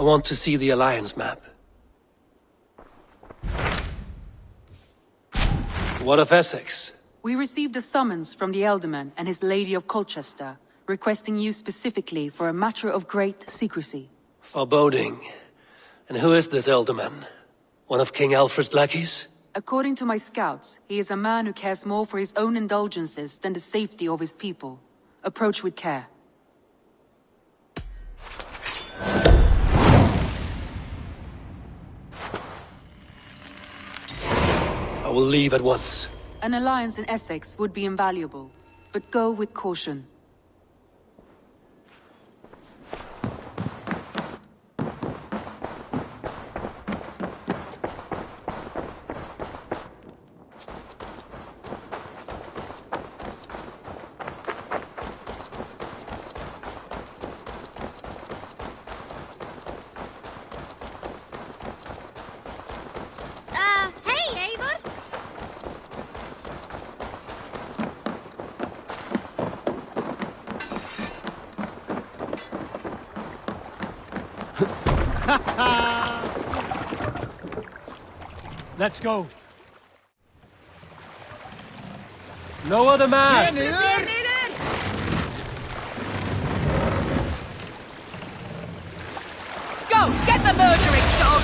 want to see the Alliance map. What of Essex? We received a summons from the Elderman and his Lady of Colchester, requesting you specifically for a matter of great secrecy. Foreboding. And who is this Elderman? One of King Alfred's lackeys? According to my scouts, he is a man who cares more for his own indulgences than the safety of his people. Approach with care. I will leave at once. An alliance in Essex would be invaluable, but go with caution. Hey, Eivor! Let's go. No other man! Go! Get the murdering dog!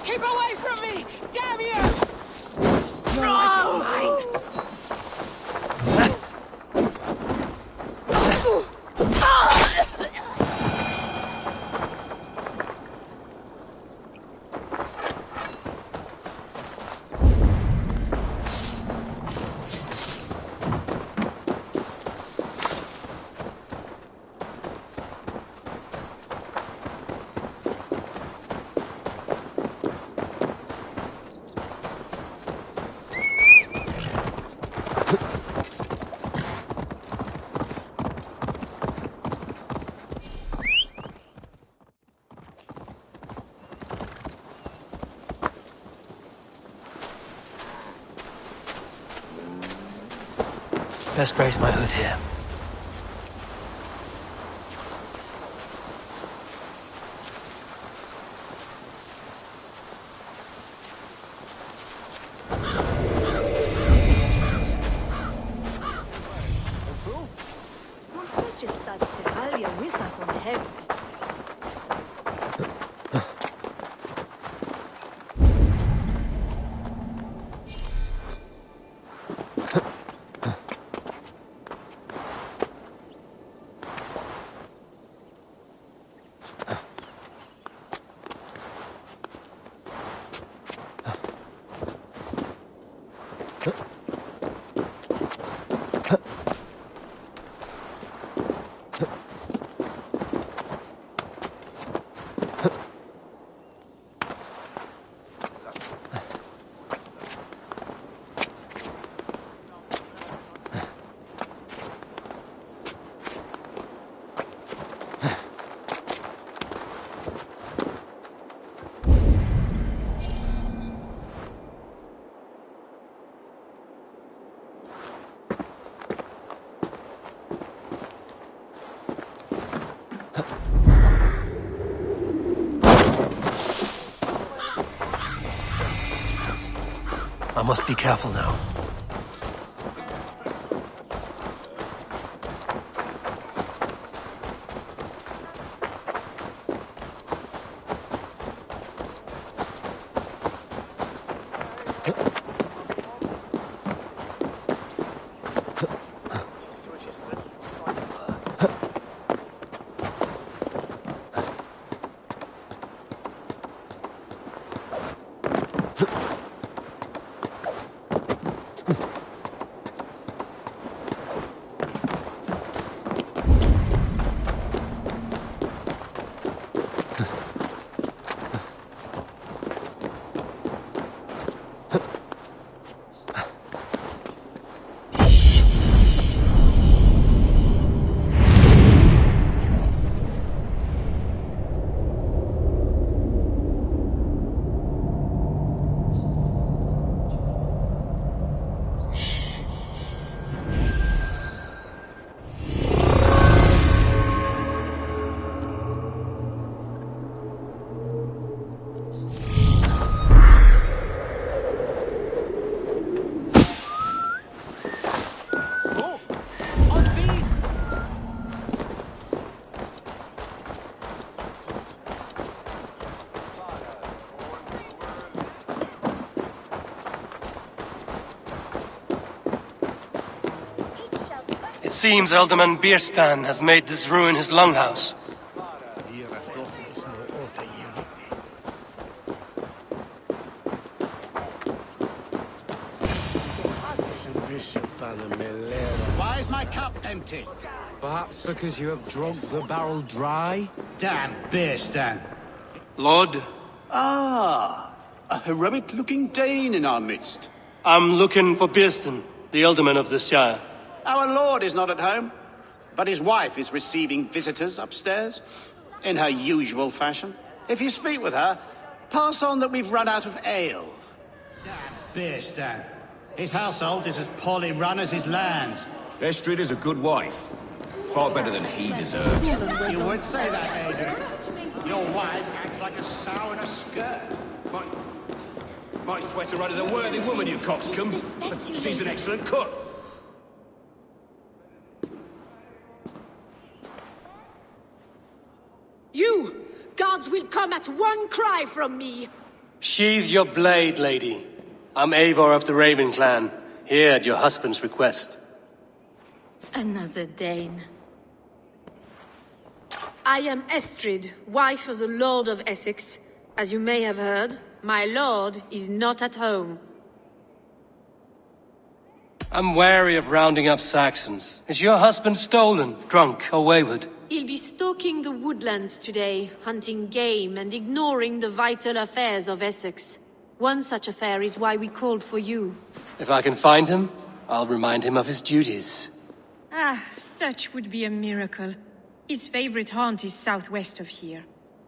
Keep away from me! Damn you! Best brace my hood here. I must be careful now. seems Alderman Bierstan has made this ruin his longhouse. Why is my cup empty? Perhaps because you have drunk the barrel dry? Damn beer stand. Lord, Ah, a heroic-looking Dane in our midst. I'm looking for Bierstan, the Alderman of this shire. Our lord is not at home, but his wife is receiving visitors upstairs, in her usual fashion. If you speak with her, pass on that we've run out of ale. Damn beer stand. His household is as poorly run as his lands. Estrid is a good wife. Far better than he deserves. You would say that, Adrian. Your wife acts like a sow in a skirt. My sweater run is a worthy woman, you coxcomb. She's an excellent cook. You! Gods will come at one cry from me! Sheathe your blade, lady. I'm Eivor of the Raven clan, here at your husband's request. Another Dane. I am Estrid, wife of the Lord of Essex. As you may have heard, my lord is not at home. I'm wary of rounding up Saxons. Is your husband stolen, drunk, or wayward? He'll be stalking the woodlands today, hunting game and ignoring the vital affairs of Essex. One such affair is why we called for you. If I can find him, I'll remind him of his duties. Ah, such would be a miracle. His favorite haunt is southwest of here.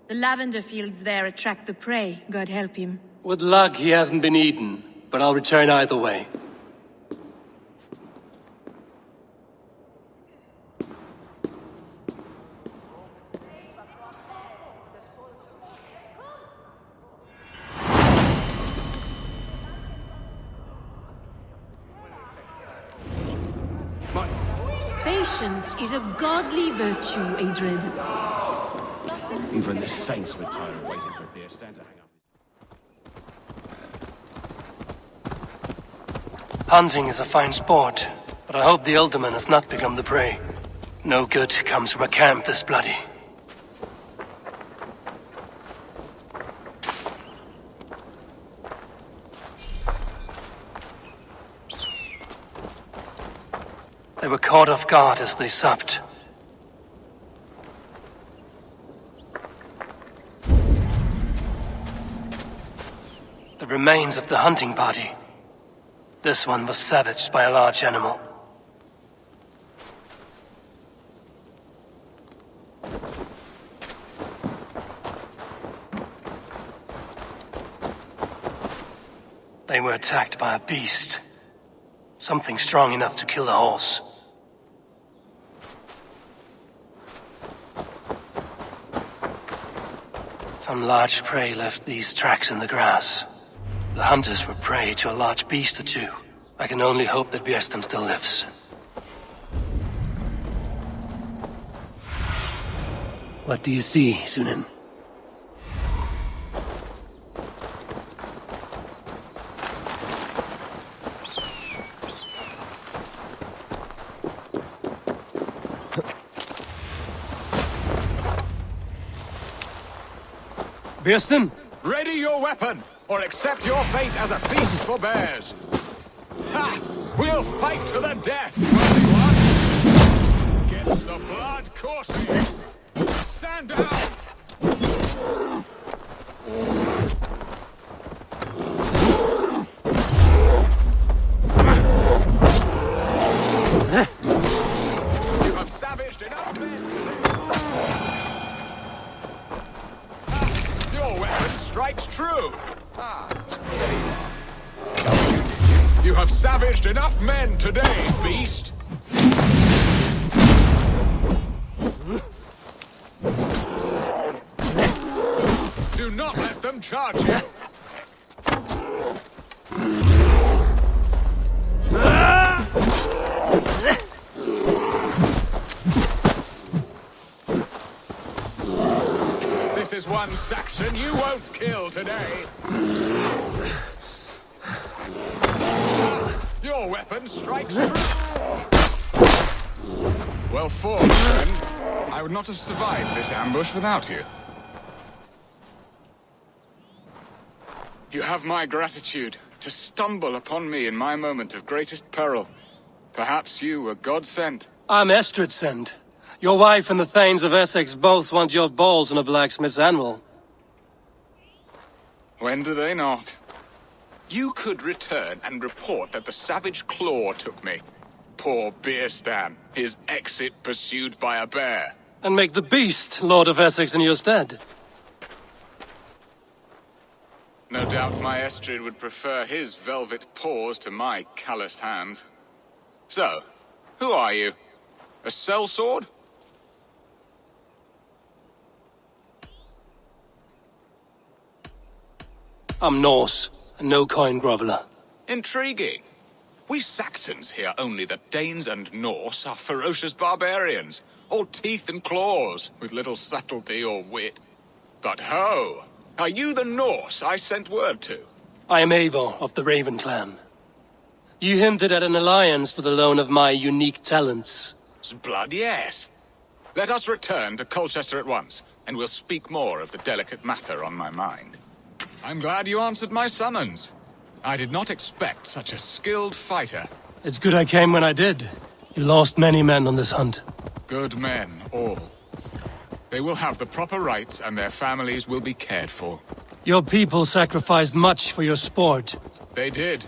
The lavender fields there attract the prey, God help him. With luck, he hasn't been eaten, but I'll return either way. Patience is a godly virtue, Adred. Even the saints were tired of waiting for a beer stand to hang up. Hunting is a fine sport, but I hope the Alderman has not become the prey. No good comes from a camp this bloody. They were caught off guard as they supped. The remains of the hunting party. This one was savaged by a large animal. They were attacked by a beast. Something strong enough to kill a horse. Some large prey left these tracks in the grass. The hunters were prey to a large beast or two. I can only hope that Bierstan still lives. What do you see, Sunan? Bierstan? Ready your weapon, or accept your fate as a feast for bears. Ha! We'll fight to the death, worthy one! Gets the blood coursing! Stand down! You have savaged enough men! Your weapon strikes true! You have savaged enough men today, beast! Do not let them charge you! This is one Saxon you won't kill today! Your weapon strikes true! Well fought, friend. I would not have survived this ambush without you. You have my gratitude to stumble upon me in my moment of greatest peril. Perhaps you were God-sent. I'm Estrid sent. Your wife and the Thanes of Essex both want your balls on a blacksmith's anvil. When do they not? You could return and report that the savage Claw took me. Poor Beerstan, his exit pursued by a bear. And make the beast Lord of Essex in your stead. No doubt my Estrid would prefer his velvet paws to my calloused hands. So, who are you? A sellsword? I'm Norse, and no coin groveler. Intriguing. We Saxons hear only that Danes and Norse are ferocious barbarians, all teeth and claws, with little subtlety or wit. But ho! Are you the Norse I sent word to? I am Eivor of the Raven clan. You hinted at an alliance for the loan of my unique talents. Blood, yes. Let us return to Colchester at once, and we'll speak more of the delicate matter on my mind. I'm glad you answered my summons. I did not expect such a skilled fighter. It's good I came when I did. You lost many men on this hunt. Good men, all. They will have the proper rights, and their families will be cared for. Your people sacrificed much for your sport. They did.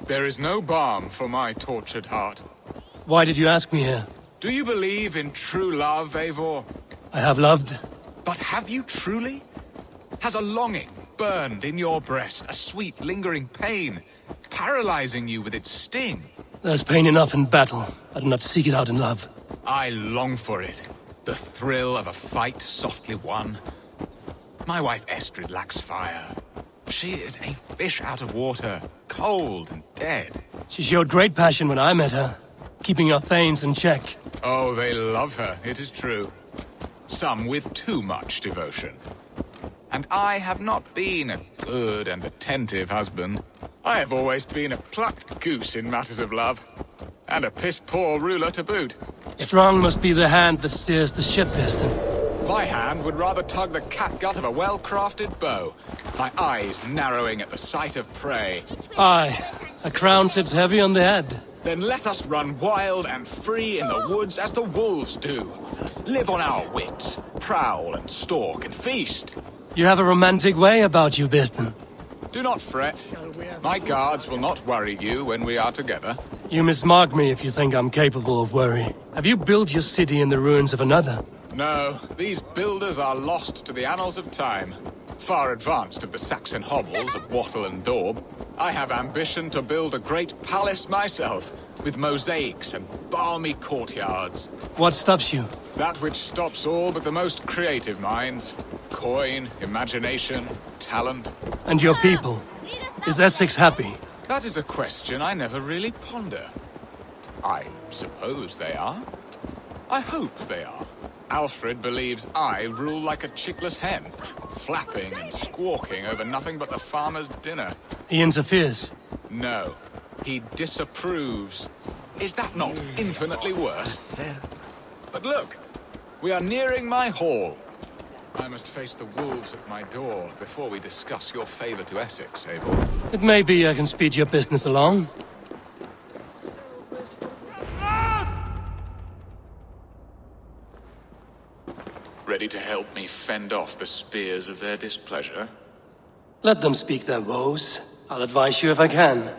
There is no balm for my tortured heart. Why did you ask me here? Do you believe in true love, Eivor? I have loved. But have you truly? Has a longing burned in your breast, a sweet, lingering pain, paralyzing you with its sting? There's pain enough in battle. I do not seek it out in love. I long for it. The thrill of a fight softly won. My wife Estrid lacks fire. She is a fish out of water, cold and dead. She showed great passion when I met her, keeping your Thanes in check. Oh, they love her, it is true. Some with too much devotion. And I have not been a good and attentive husband. I have always been a plucked goose in matters of love. And a piss-poor ruler to boot. Strong must be the hand that steers the ship, Piston. My hand would rather tug the catgut of a well-crafted bow, my eyes narrowing at the sight of prey. Aye, a crown sits heavy on the head. Then let us run wild and free in the woods as the wolves do. Live on our wits, prowl and stalk and feast. You have a romantic way about you, Piston. Do not fret. My guards will not worry you when we are together. You mismark me if you think I'm capable of worry. Have you built your city in the ruins of another? No, these builders are lost to the annals of time. Far advanced of the Saxon hovels of Wattle and Daub. I have ambition to build a great palace myself, with mosaics and balmy courtyards. What stops you? That which stops all but the most creative minds. Coin, imagination, talent. And your people? Is Essex happy? That is a question I never really ponder. I suppose they are. I hope they are. Alfred believes I rule like a chickless hen, flapping and squawking over nothing but the farmer's dinner. He interferes? No, he disapproves. Is that not infinitely worse? But look, we are nearing my hall. I must face the wolves at my door before we discuss your favor to Essex, Eivor. It may be I can speed your business along. Ready to help me fend off the spears of their displeasure? Let them speak their woes. I'll advise you if I can.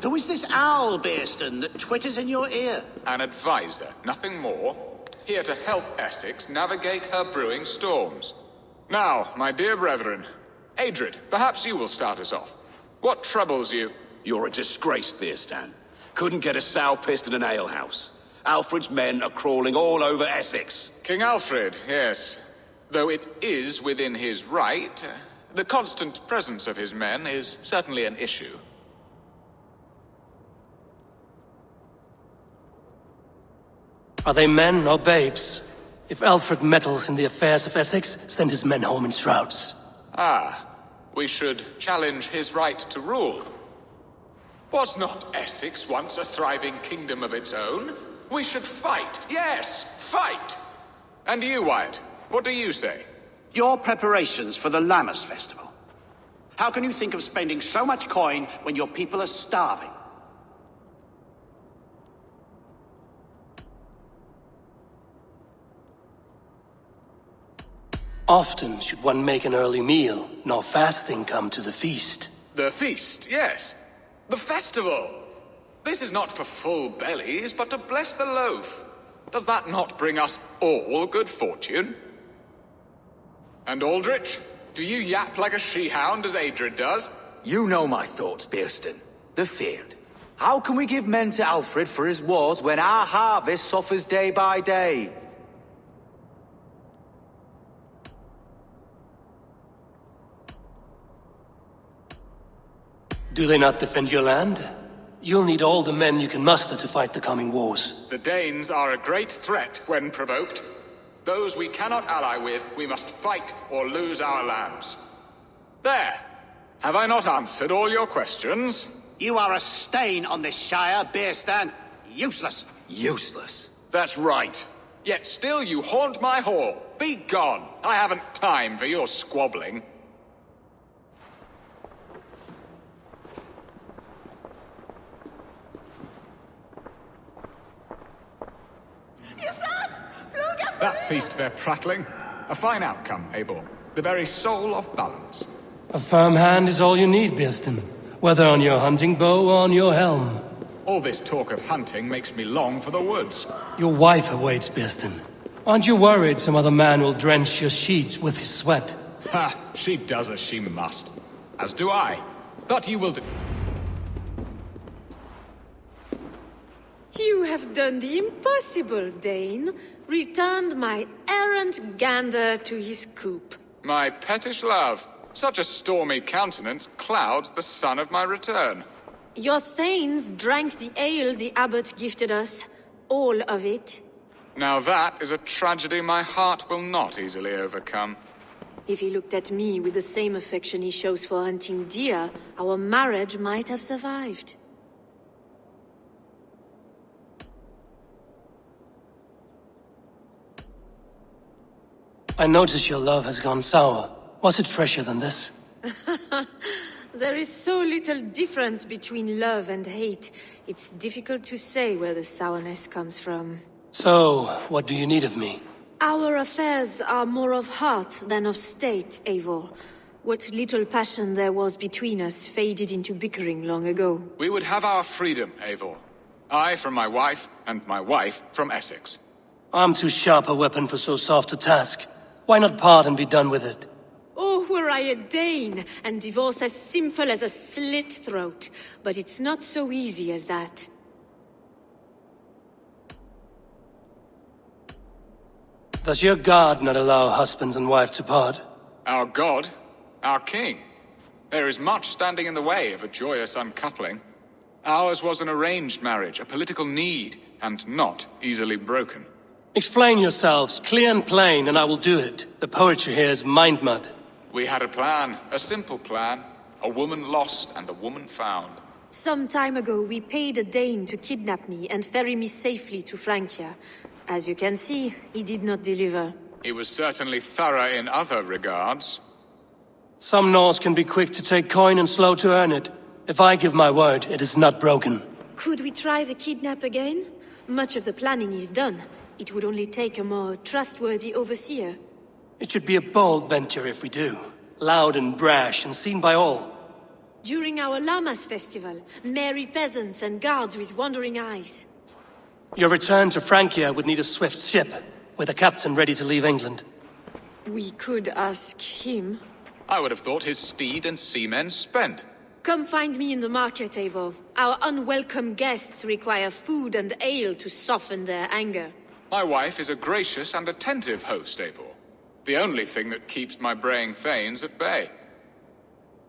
Who is this owl, Beerston, that twitters in your ear? An advisor, nothing more. Here to help Essex navigate her brewing storms. Now, my dear brethren, Adrid, perhaps you will start us off. What troubles you? You're a disgrace, Beerstan. Couldn't get a sow pissed in an alehouse. Alfred's men are crawling all over Essex. King Alfred, yes. Though it is within his right, the constant presence of his men is certainly an issue. Are they men or babes? If Alfred meddles in the affairs of Essex, send his men home in shrouds. Ah, we should challenge his right to rule. Was not Essex once a thriving kingdom of its own? We should fight, yes, fight! And you, Wyatt, what do you say? Your preparations for the Lammas festival. How can you think of spending so much coin when your people are starving? Often should one make an early meal, nor fasting come to the feast. The feast, yes. The festival! This is not for full bellies, but to bless the loaf. Does that not bring us all good fortune? And Aldrich, do you yap like a she-hound as Adred does? You know my thoughts, Bearston. The feared. How can we give men to Alfred for his wars when our harvest suffers day by day? Do they not defend your land? You'll need all the men you can muster to fight the coming wars. The Danes are a great threat when provoked. Those we cannot ally with, we must fight or lose our lands. There! Have I not answered all your questions? You are a stain on this Shire, Bearstan. Useless. Useless. That's right. Yet still you haunt my hall. Be gone! I haven't time for your squabbling. That ceased their prattling. A fine outcome, Eivor. The very soul of balance. A firm hand is all you need, Bearston. Whether on your hunting bow or on your helm. All this talk of hunting makes me long for the woods. Your wife awaits, Bearston. Aren't you worried some other man will drench your sheets with his sweat? Ha! She does as she must. As do I. But you will do... You have done the impossible, Dane. Returned my errant gander to his coop. My pettish love. Such a stormy countenance clouds the sun of my return. Your thanes drank the ale the abbot gifted us. All of it. Now that is a tragedy my heart will not easily overcome. If he looked at me with the same affection he shows for hunting deer, our marriage might have survived. I notice your love has gone sour. Was it fresher than this? There is so little difference between love and hate. It's difficult to say where the sourness comes from. So, what do you need of me? Our affairs are more of heart than of state, Eivor. What little passion there was between us faded into bickering long ago. We would have our freedom, Eivor. I from my wife, and my wife from Essex. I'm too sharp a weapon for so soft a task. Why not part and be done with it? Oh, were I a Dane, and divorce as simple as a slit throat. But it's not so easy as that. Does your god not allow husbands and wife to part? Our god? Our king? There is much standing in the way of a joyous uncoupling. Ours was an arranged marriage, a political need, and not easily broken. Explain yourselves, clear and plain, and I will do it. The poetry here is mind mud. We had a plan, a simple plan. A woman lost and a woman found. Some time ago, we paid a Dane to kidnap me and ferry me safely to Francia. As you can see, he did not deliver. He was certainly thorough in other regards. Some Norse can be quick to take coin and slow to earn it. If I give my word, it is not broken. Could we try the kidnap again? Much of the planning is done. It would only take a more trustworthy overseer. It should be a bold venture if we do. Loud and brash and seen by all. During our Lammas festival, merry peasants and guards with wandering eyes. Your return to Francia would need a swift ship, with a captain ready to leave England. We could ask him. I would have thought his steed and seamen spent. Come find me in the market, Eivor. Our unwelcome guests require food and ale to soften their anger. My wife is a gracious and attentive host, Eivor. The only thing that keeps my braying thanes at bay.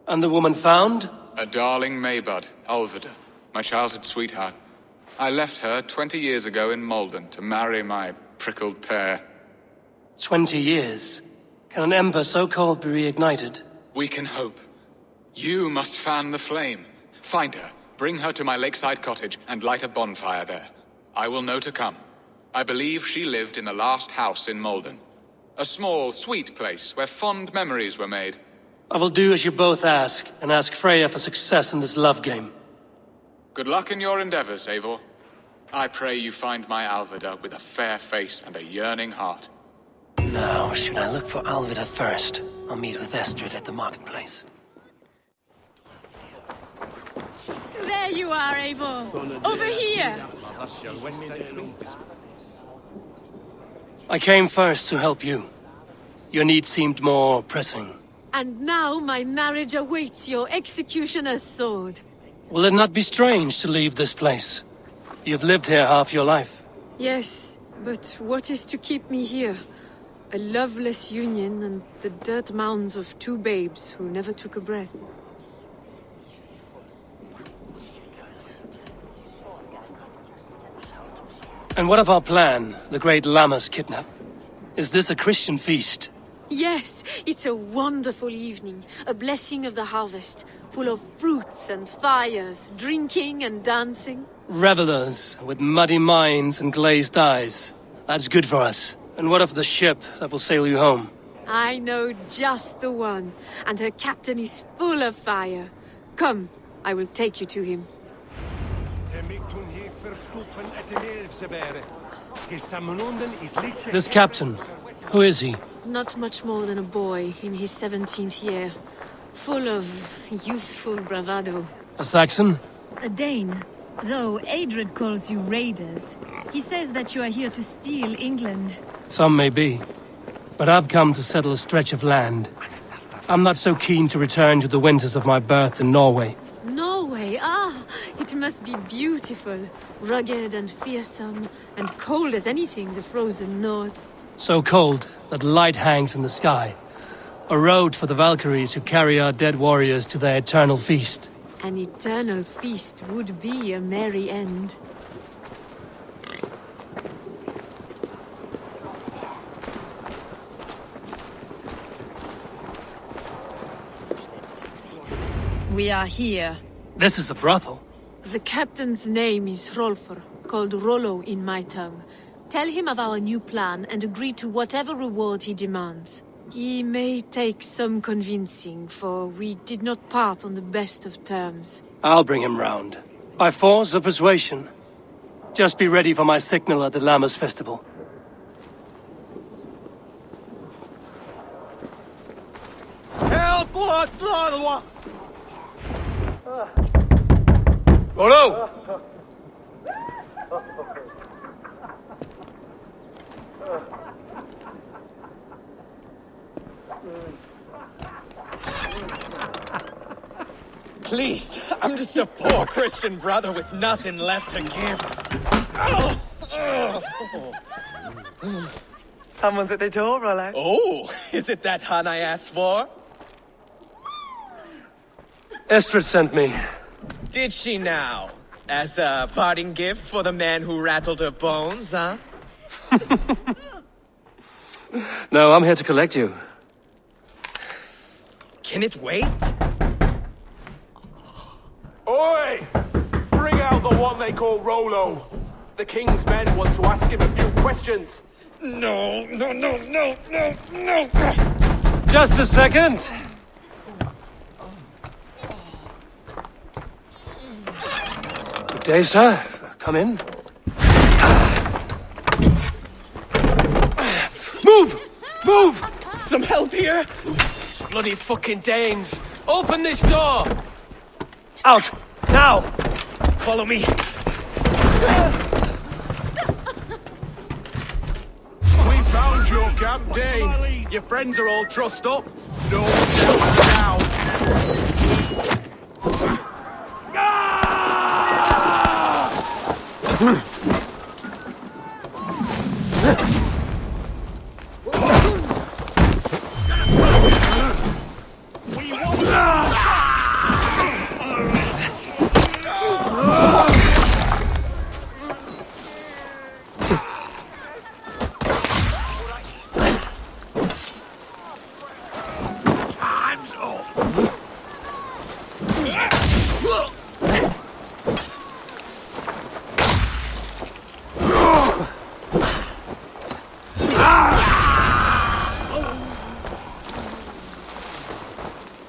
And the woman found? A darling Maybud, Ulvida, my childhood sweetheart. I left her 20 years ago in Malden to marry my prickled pear. 20 years? Can an ember so cold be reignited? We can hope. You must fan the flame. Find her, Bring her to my lakeside cottage and light a bonfire there. I will know to come. I believe she lived in the last house in Malden. A small, sweet place where fond memories were made. I will do as you both ask, and ask Freya for success in this love game. Good luck in your endeavors, Eivor. I pray you find my Alvida with a fair face and a yearning heart. Now, should I look for Alvida first? I'll meet with Estrid at the marketplace. There you are, Eivor. Over here. I came first to help you. Your need seemed more pressing. And now my marriage awaits your executioner's sword. Will it not be strange to leave this place? You've lived here half your life. Yes, but what is to keep me here? A loveless union and the dirt mounds of two babes who never took a breath. And what of our plan, the great Lamma's kidnap? Is this a Christian feast? Yes, it's a wonderful evening, a blessing of the harvest, full of fruits and fires, drinking and dancing. Revelers with muddy minds and glazed eyes. That's good for us. And what of the ship that will sail you home? I know just the one, and her captain is full of fire. Come, I will take you to him. This captain, who is he? Not much more than a boy in his 17th year, full of youthful bravado. A Saxon? A Dane. Though Adred calls you raiders, he says that you are here to steal England. Some may be. But I've come to settle a stretch of land. I'm not so keen to return to the winters of my birth in Norway. Norway? Ah, it must be beautiful. Rugged and fearsome, and cold as anything the frozen north. So cold that light hangs in the sky. A road for the Valkyries who carry our dead warriors to their eternal feast. An eternal feast would be a merry end. We are here. This is a brothel. The captain's name is Hrolfr, called Rollo in my tongue. Tell him of our new plan and agree to whatever reward he demands. He may take some convincing, for we did not part on the best of terms. I'll bring him round. By force or persuasion. Just be ready for my signal at the Lammas festival. Help! Rollo! Please, I'm just a poor Christian brother with nothing left to give. Someone's at the door, Rollo. Oh, is it that hun I asked for? Estrid sent me. Did she now? As a parting gift for the man who rattled her bones, huh? No, I'm here to collect you. Can it wait? Oi! Bring out the one they call Rollo. The king's men want to ask him a few questions. No. Just a second. Good day, sir. Come in. Move! Some help here? Bloody fucking Danes! Open this door! Out! Now! Follow me. We found your camp, Dane. Your friends are all trussed up. No doubt now.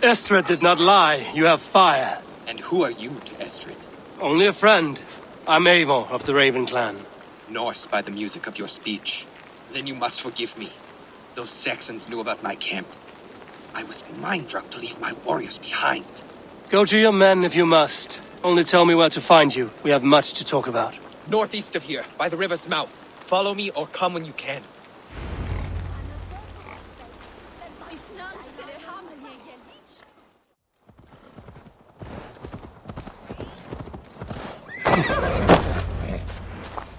Estrid did not lie. You have fire. And who are you to Estrid? Only a friend. I'm Eivor of the Raven clan. Norse by the music of your speech. Then you must forgive me. Those Saxons knew about my camp. I was mind-drunk to leave my warriors behind. Go to your men if you must. Only tell me where to find you. We have much to talk about. Northeast of here, by the river's mouth. Follow me or come when you can.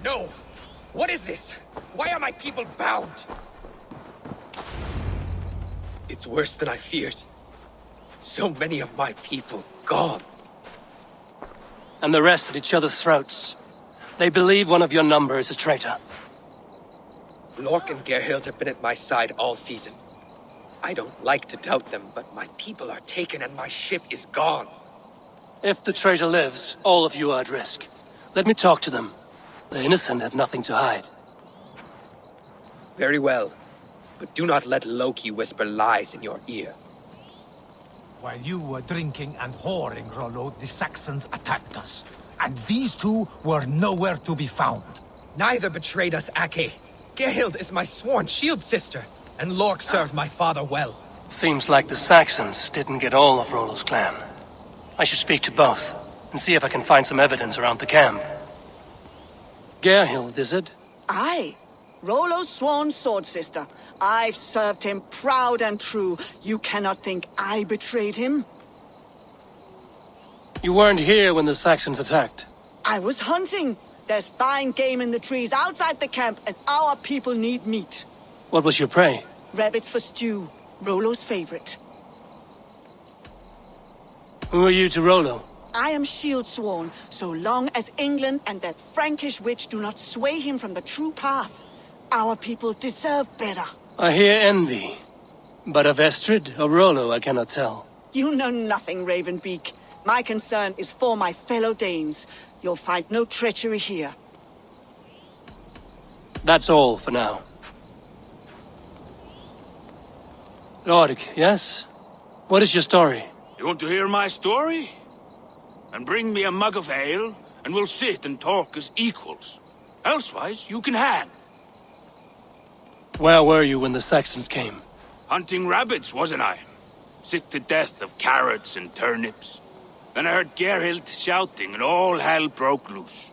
No! What is this? Why are my people bound? It's worse than I feared. So many of my people gone. And the rest at each other's throats. They believe one of your number is a traitor. Lork and Gerhild have been at my side all season. I don't like to doubt them, but my people are taken and my ship is gone. If the traitor lives, all of you are at risk. Let me talk to them. The innocent have nothing to hide. Very well. But do not let Loki whisper lies in your ear. While you were drinking and whoring, Rollo, the Saxons attacked us. And these two were nowhere to be found. Neither betrayed us, Ake. Gerhild is my sworn shield sister, and Lork served my father well. Seems like the Saxons didn't get all of Rollo's clan. I should speak to both, and see if I can find some evidence around the camp. Gerhild, is it? Aye. Rollo's sworn sword sister. I've served him proud and true. You cannot think I betrayed him? You weren't here when the Saxons attacked. I was hunting. There's fine game in the trees outside the camp, and our people need meat. What was your prey? Rabbits for stew. Rollo's favorite. Who are you to Rollo? I am shield sworn, so long as England and that Frankish witch do not sway him from the true path. Our people deserve better. I hear envy. But of Estrid or Rollo, I cannot tell. You know nothing, Ravenbeak. My concern is for my fellow Danes. You'll find no treachery here. That's all for now. Lork, yes? What is your story? You want to hear my story? And bring me a mug of ale, and we'll sit and talk as equals. Elsewise, you can hang. Where were you when the Saxons came? Hunting rabbits, wasn't I? Sick to death of carrots and turnips. Then I heard Gerhild shouting, and all hell broke loose.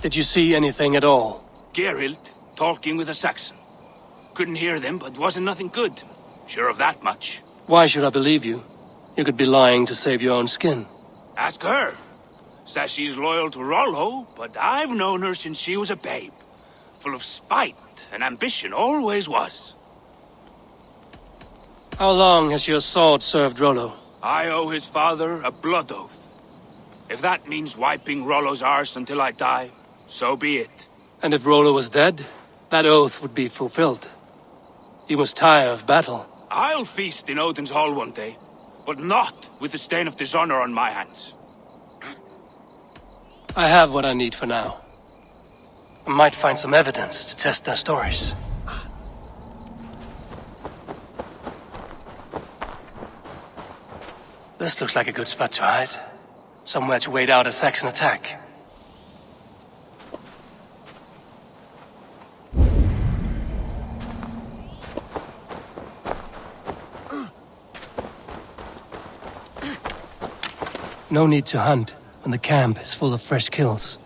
Did you see anything at all? Gerhild talking with a Saxon. Couldn't hear them, but wasn't nothing good. Sure of that much. Why should I believe you? You could be lying to save your own skin. Ask her. Says she's loyal to Rollo, but I've known her since she was a babe. Full of spite and ambition, always was. How long has your sword served Rollo? I owe his father a blood oath. If that means wiping Rollo's arse until I die, so be it. And if Rollo was dead, that oath would be fulfilled. You must tire of battle. I'll feast in Odin's hall one day, but not with the stain of dishonor on my hands. I have what I need for now. I might find some evidence to test their stories. This looks like a good spot to hide. Somewhere to wait out a Saxon attack. No need to hunt when the camp is full of fresh kills.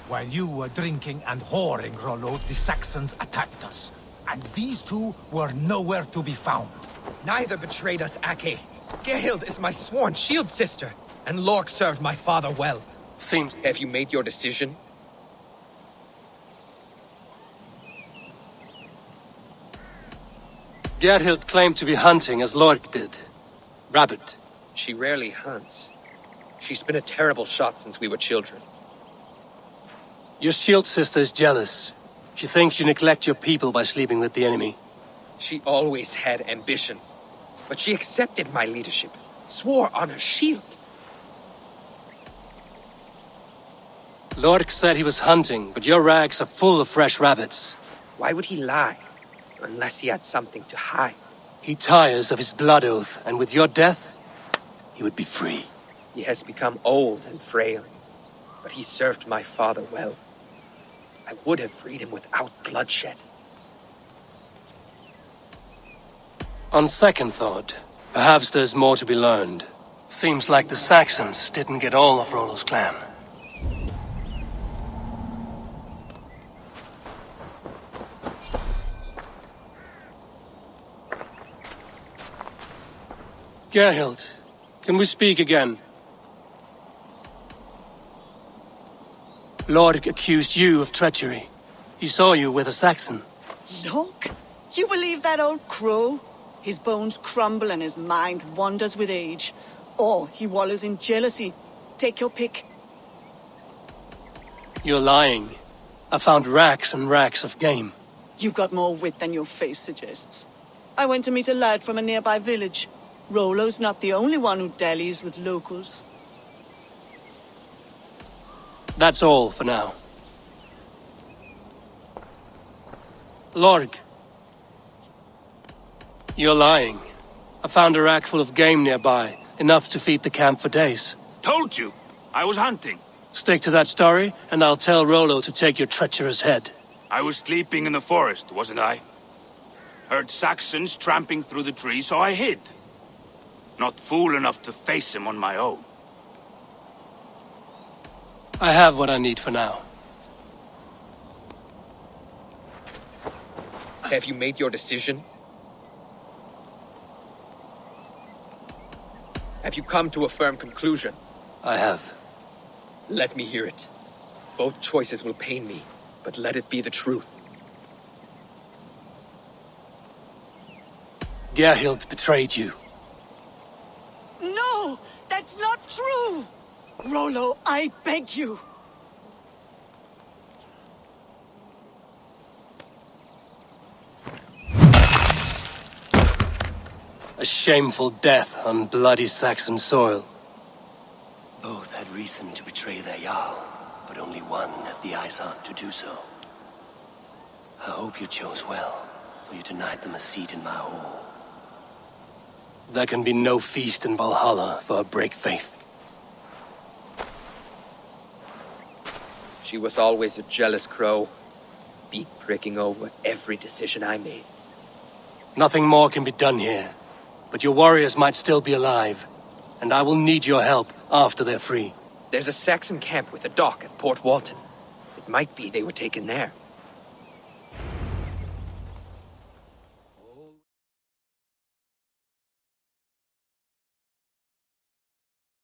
While you were drinking and whoring, Rollo, the Saxons attacked us. And these two were nowhere to be found. Neither betrayed us, Ake. Gerhild is my sworn shield sister, and Lork served my father well. Seems... Have you made your decision? Gerhild claimed to be hunting as Lork did. Rabbit. She rarely hunts. She's been a terrible shot since we were children. Your shield sister is jealous. She thinks you neglect your people by sleeping with the enemy. She always had ambition. But she accepted my leadership, swore on her shield. Lork said he was hunting, but your rags are full of fresh rabbits. Why would he lie? Unless he had something to hide. He tires of his blood oath, and with your death, he would be free. He has become old and frail, but he served my father well. I would have freed him without bloodshed. On second thought, perhaps there's more to be learned. Seems like the Saxons didn't get all of Rollo's clan. Gerhild, can we speak again? Lork accused you of treachery. He saw you with a Saxon. Look, you believe that old crow? His bones crumble and his mind wanders with age. Or he wallows in jealousy. Take your pick. You're lying. I found racks and racks of game. You've got more wit than your face suggests. I went to meet a lad from a nearby village. Rollo's not the only one who dallies with locals. That's all for now. Lorg. You're lying. I found a rack full of game nearby, enough to feed the camp for days. Told you. I was hunting. Stick to that story, and I'll tell Rollo to take your treacherous head. I was sleeping in the forest, wasn't I? Heard Saxons tramping through the trees, so I hid. Not fool enough to face him on my own. I have what I need for now. Have you made your decision? Have you come to a firm conclusion? I have. Let me hear it. Both choices will pain me, but let it be the truth. Gerhild betrayed you. No, that's not true! Rollo, I beg you. A shameful death on bloody Saxon soil. Both had reason to betray their Jarl, but only one had the ice heart to do so. I hope you chose well, for you denied them a seat in my hall. There can be no feast in Valhalla for a break faith. She was always a jealous crow, beak pricking over every decision I made. Nothing more can be done here, but your warriors might still be alive, and I will need your help after they're free. There's a Saxon camp with a dock at Port Walton. It might be they were taken there.